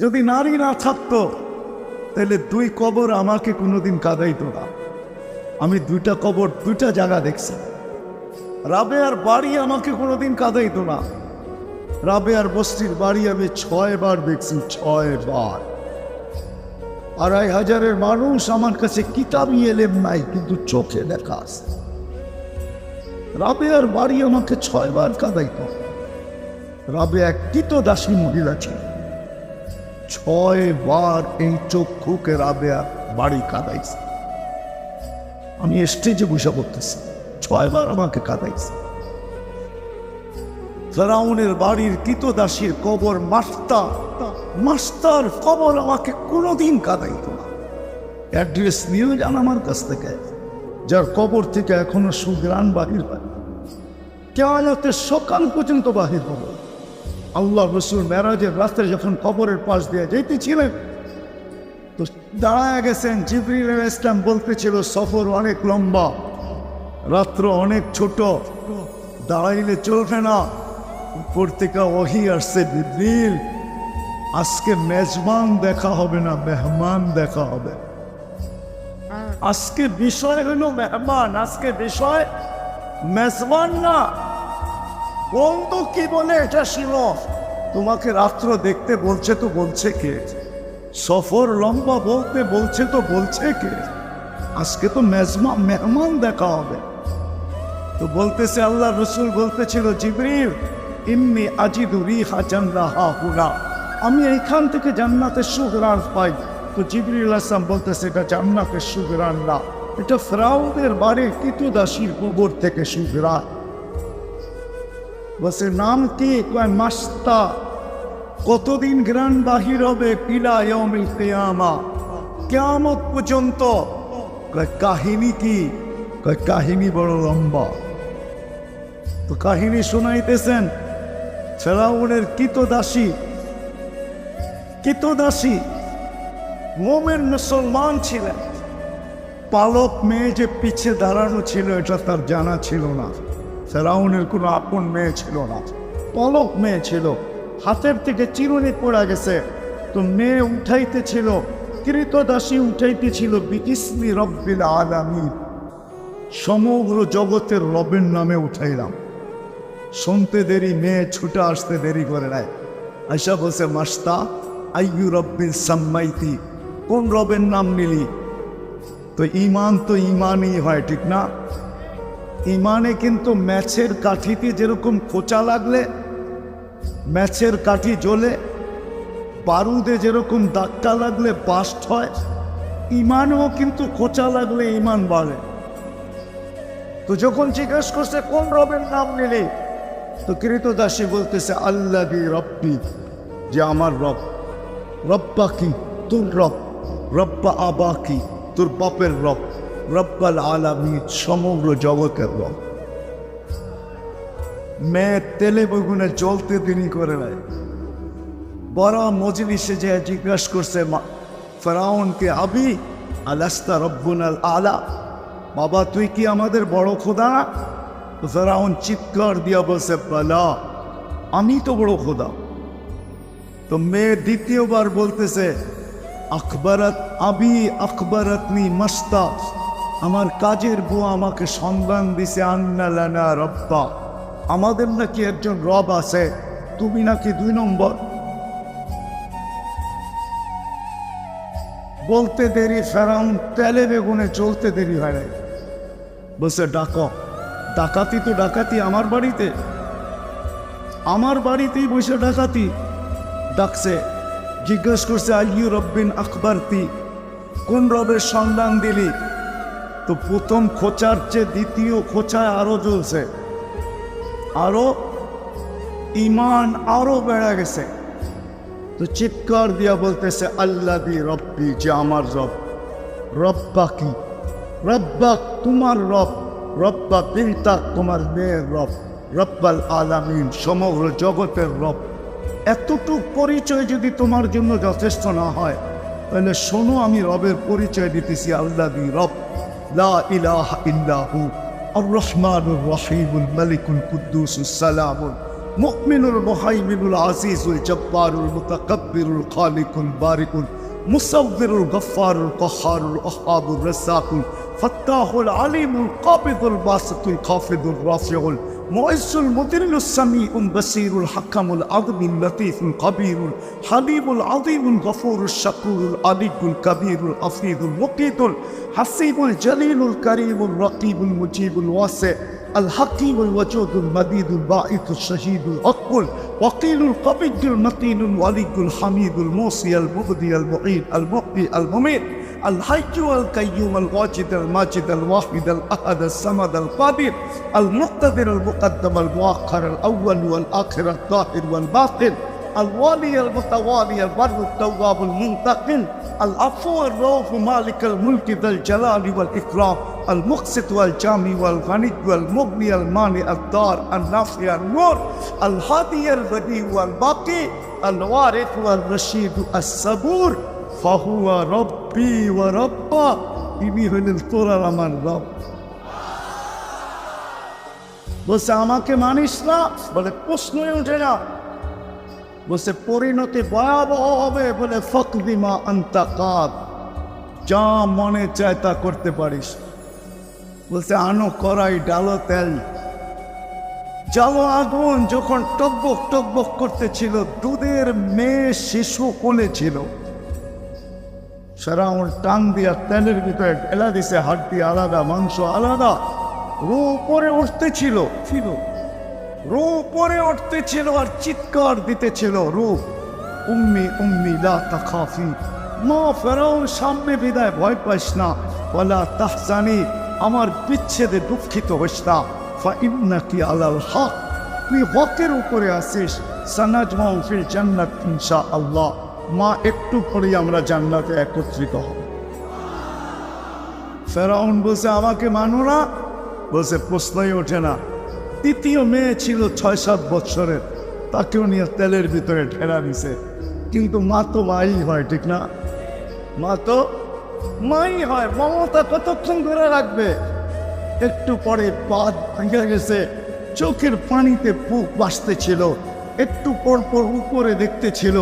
যদি নারী না থাকতো তাহলে দুই কবর আমাকে কোনোদিন কাঁদাইতো না। আমি দুইটা কবর দুইটা জায়গা দেখছি। রাবেয়ার বাড়ি আমাকে কোনোদিন কাঁদাইতো না। রাবেয়ার বস্তির বাড়ি আমি 6 বার দেখছি, 6 বার। 2500 মানুষ আমার কাছে কিতাবি এলেম নাই, কিন্তু চোখে দেখা আছে। রাবেয়ার বাড়ি আমাকে 6 বার কাঁদাইতো। রাবেয়া কৃতদাসী মহিলা ছিল। 6 বার এই চক্ষুকে রাবেয়া বাড়ি কাঁদাইছে। আমি স্টেজে বসে করতেছি, 6 বার আমাকে কাঁদাইছে। ফেরাউনের বাড়ির কৃতদাসীর কবর মাস্টার কবর আমাকে কোনোদিন কাঁদাইতো না। অ্যাড্রেস নিয়েও যান আমার কাছ থেকে, যার কবর থেকে এখনো সুগ্রাণ বাহির হয়, কিয়ামতের সকাল পর্যন্ত বাহির হবে। আল্লাহ রসুল মেরাজের রাস্তায় যখন কবরের পাশ দিয়ে যেতেছিলেন তো দাঁড়ায় গেছেন। জিবরিল আলাইহিস সালাম বলতেছিল সফর অনেক লম্বা, রাত্র অনেক ছোট, দাঁড়াইলে চলবে না। উপর থেকে ওহী আসছে, জিবরিল আজকে মেজবান দেখা হবে না, মেহমান দেখা হবে। আজকে বিষয় হলো মেহমান, আজকে বিষয় মেজবান না। বন্ধু কি বলে এটা শিলো, তোমাকে রাত্র দেখতে বলছে তো বলছে কে? সফর লম্বা বলতে বলছে তো বলছে কে? আজকে তো মেহমান দেখা হবে। তো বলতেছে আল্লাহ রসুল বলতেছিল, জিবরিল ইন্নী আজিদু রিহা জান্নাহা হুনা, আমি এইখান থেকে জান্নাতের সুঘ্রাণ পাই। তো জিবরিল আলাইহিস সালাম বলতেছে এটা জান্নাতের সুঘ্রাণ না, এটা ফেরাউনের বাড়ির কৃতদাসীর কবর থেকে সুঘ্রাণ। বসে নাম কি? কয় মাস্তা। কতদিন গ্রান বাহির হবে? ইলা ইয়াউমিল কিয়ামা, কিয়ামত পর্যন্ত। কয় কাহিনী কি? কয় কাহিনী বড় লম্বা। তো কাহিনী শোনাইতেছেন ফেরাউনের কৃতদাসী মোমেন মুসলমান ছিলেন। পালক মেয়ে যে পিছে দাঁড়ানো ছিল এটা তার জানা ছিল না। ফেরাউনের কোনো আপন মেয়ে ছিল না, পলক মেয়ে ছিল। হাতের থেকে চিরুনি পড়া গেছে, তো মেয়ে উঠাইতেছিল, কৃতদাসী উঠাইতেছিল বিইসমি রব্বিল আলামিন, সমগ্র জগতের রবের নামে উঠাইলাম। শুনতে দেরি, মেয়ে ছুটে আসতে দেরি করে নাই। আয়সা বলছে মাস্তা আইয়ু রব্বিল সাম্মাইতি, কোন রবের নাম নিলি? তো ইমান তো ইমানই হয়, ঠিক না? ইমানে কিন্তু ম্যাচের কাঠিতে যেরকম খোঁচা লাগলে ম্যাচের কাঠি জ্বলে, বারুদে যেরকম ধাক্কা লাগলে বাস্ট হয়, ইমানেও কিন্তু খোঁচা লাগলে ইমান বাড়ে। তো যখন জিজ্ঞেস করছে কোন রবের নাম নিলি, তো কৃতদাসী বলতেছে আল্লাহি রব্বি, যে আমার রব। রব্বা কি? তোর রব। রব্বা আবা কি? তোর বাপের রব। রব্বাল আলামিন, সমগ্র জগতের রব। মেয়ে তেলে বেগুনে জ্বলতে তিনি করে নাই। বড় মজলিসে যে জিজ্ঞাসা করছে ফেরাউনকে, আবি আলাস্তা রব্বুনাল আলা, বাবা তুই কি আমাদের বড় খোদা না? তো ফেরাউন চিৎকার দিয়া বলছে বালা, আমি তো বড় খোদা। তো মেয়ে দ্বিতীয়বার বলতেছে আকবরাত আবি আকবরাতনি মাস্তা, আমার কাজের বউ আমাকে সন্ধান দিছে আন্না লানা রব্বা, আমাদের নাকি একজন রব আছে, তুমি নাকি 2 নম্বর। বলতে দেরি, ফেরাউন তেলে বেগুনে চলতে দেরি হয় নাই। বলছে ডাকো। ডাকাতি তো ডাকাতি আমার বাড়িতেই বসে ডাকাতি। ডাকছে, জিজ্ঞেস করছে আইয়ু রব্বিন আকবরতি, কোন রবের সন্ধান দিলি? তো প্রথম খোঁচার চেয়ে দ্বিতীয় খোঁচায় আরো জ্বলছে, আরো ইমান আরো বেড়ে গেছে। তো চিৎকার দিয়া বলতেছে আল্লাহি রব্বি, যে আমার রব। রব্বা কি? রব্বা তোমার রব। রব্বা বিনতা, তোমার মেয়ের রব। রব্বাল আলামিন, সমগ্র জগতের রব। এতটুক পরিচয় যদি তোমার জন্য যথেষ্ট না হয়, তাহলে শোনো আমি রবের পরিচয় দিতেছি। আল্লাহি রব, লা ইলাহা ইল্লাহু আর রহমানুর রহিমুল মালিকুল কুদ্দুসুস সালামুল মুমিনুল মুহাইমিনুল আজিজুল জব্বারুল মুতাকাব্বিরুল খালিকুল বারিকুল মুসাব্বিরুল গফফারুল কহ্হারুল ওয়াহ্হাবুর রাজ্জাকুল ফাত্তাহুল আলিমুল কাবিদুল বাসিতুল খাফিদুর রাফিউল মুইজ্জুল মুদিল্লুস সামিউল বাসীরুল হাকামুল আযমুল লতীফুল কবীরুল হালিমুল আযীমুল গফুরুশ শাকুরুল আলিয়ুল কবীরুল আফীদুল মুকীতুল হাসীবুল জলিলুল করিমুল রকীবুল মুজীবুল ওয়াসি الحكيم الوجود المديد الباعث الشهيد الأقبل وقيل القبيل المتين الولي الحميد الموصي المبدي المعيد المحيي المميت الحي القيوم الواجد الماجد الواحد الأحد الصمد القادر المقتدر المقدم المؤخر الأول والآخر الظاهر والباطن الوالي المتوالي البر التواب المنتقم العفو الرؤوف مالك الملك ذا الجلال والإكرام المقسط والجامي والغني والمغني المانع الدار النافع النور الهادي البديع والباقي الوارث والرشيد الصبور فهو ربي وربا ইনি হলেন তোরার আমার রব। বলছে আমাকে মানিস না, বলে প্রশ্নই ওঠে না। বলছে পরিণতি ভয়াবহ হবে, বলে ফকদিমা আন্তাকাদ, যা মনে চায় তা করতে পারিস। বলছে আনো কড়াই, ডালো তেল, জ্বালো আগুন। যখন টকবক টকবক করতেছিল, দুধের মেয়ে শিশু কোলে ছিল, ফেরাউন টান দিয়া তেলের ভিতরে ঢেলা দিছে, হাড্ডি আলাদা, মাংস আলাদা। রু উপরে উঠতেছিল, রু উপরে উঠতেছিল আর চিৎকার দিতেছিল, রু উম্মি উম্মি লা তাখাফি, মা ফেরাউন সামনে বিদায়, ভয় পাইস না, ওয়ালা তাহজানি, আমার বিচ্ছেদে দুঃখিত হইস না, ফাইন্নাকি আলাল হক, তুই হকের উপরে আসিস, সানাজমাউ ফিল জান্নাত ইনশাআল্লাহ, মা একটু পরেই আমরা জান্নাতে একত্রিত হব। ফেরাউন বলছে আমাকে মানো না, বলছে প্রশ্নই ওঠে না। তৃতীয় মেয়ে ছিল 6-7 বছরের, তাকেও নিয়ে তেলের ভিতরে ঢেলা দিছে। কিন্তু মা তো মাই হয়, ঠিক না? মা তো মাই হয়, মমতা কতক্ষণ ধরে রাখবে? একটু পরে পা ভেঙে গেছে, চোখের পানিতে বুক ভাসতেছিল, একটু পর পর উপরে দেখতেছিল,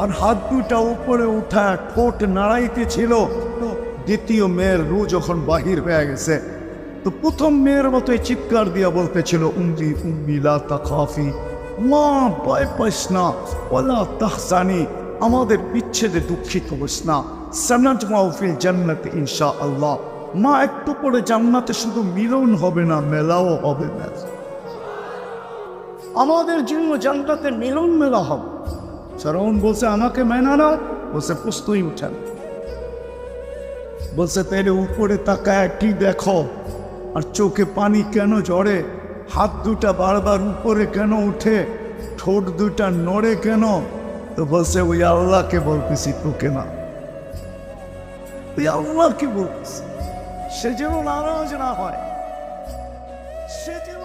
আর হাত দুটা উপরে উঠা ঠোঁট নাড়াইতেছিল। দ্বিতীয় মেয়ের রু যখন বাহির হয়ে গেছে, তো প্রথম মেয়ের মতোই চিৎকার দিয়া বলতেছিল, উম্মি উম্মি লা তাখাফি, মা ভয় পাইস না, ওয়ালা তাহজানি, আমাদের বিচ্ছেদে দুঃখিত হইস না, সানাজমাউ ফিল জান্নাতি ইনশাআল্লাহ, মা একটু পরে জান্নাতে শুধু মিলন হবে না, মেলাও হবে না, আমাদের জন্য জান্নাতে মিলন মেলা হবে। ফেরাউন বলছে আমাকে মেনে নাও, বলছে প্রশ্নই উঠে না। বলছে তাইলে উপরে তাকায় কি দেখো, আর চোখে পানি কেন ঝরে, হাত দুটা বারবার উপরে কেন উঠে, ঠোঁট দুটা নড়ে কেন? তো বলছে ওই আল্লাহকে বলতেছি, তোকে না, ওই আল্লাহকে বলতেছি, সে যেন নারাজ না হয়, সে যেন